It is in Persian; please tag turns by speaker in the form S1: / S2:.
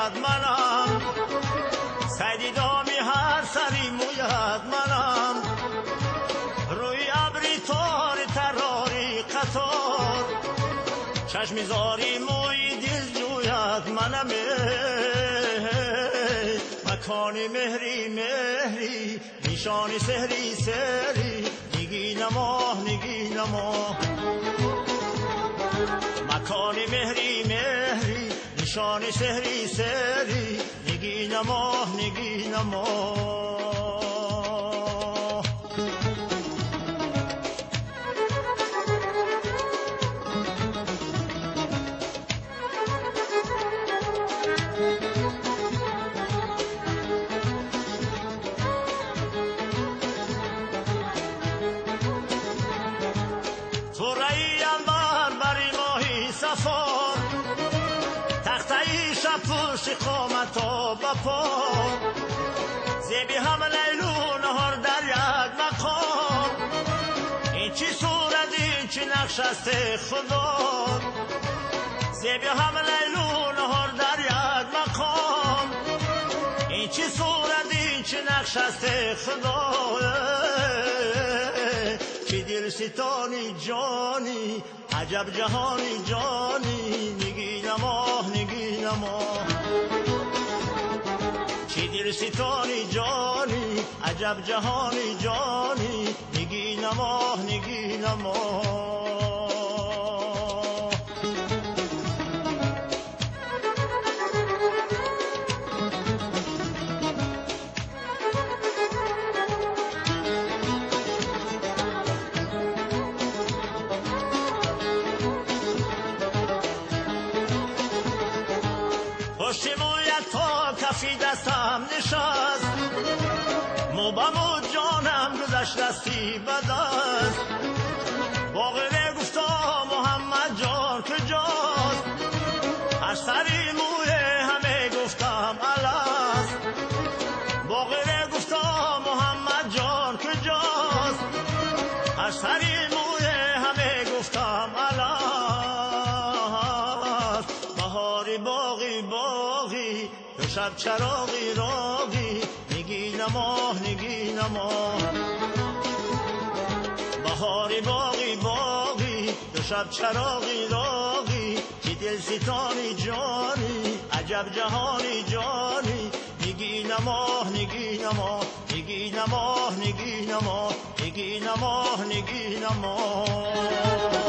S1: موید منم سیدی دامی هر سری موید منم روی ابری تار تراری قطار چشمی زاری موی دل جوید منم مکانی مهری مهری نشانی سهری سهری نگی نماه نگی نماه مکانی مهری مهری نشانی سهری سهری نگی نماه نگی نماه تو رأیم بری ماهی سفار تختهی شب پوش قامتا بپا زیبی هم لیلو نهار در یک مقام این چی صورت این چی نقش است خدا زیبی هم لیلو نهار در یک مقام این چی صورت این چی نقش است خدا چی دل ستانی جانی عجب جهانی جانی نگی نماه نگی نماه چی دل ستانی جانی عجب جهانی جانی نگی نماه نگی نماه پشت مویت تا کفی دستم نشست مو با مو جانم گذشت دستی بدست باقره گفتا محمد جان کجاست هر سری موی همه گفتم الست باقره گفتا محمد جان کجاست هر سری موی همه گفتم الست بهاری باقی باقی دو شب چراغی راقی نگی نماه نگی نماه بهاری باقی باقی دو شب چراغی راقی چی دل ستانی جانی عجب جهانی جانی نگی نماه نگی نماه نگی نماه نگی نماه نگی نماه نگی نماه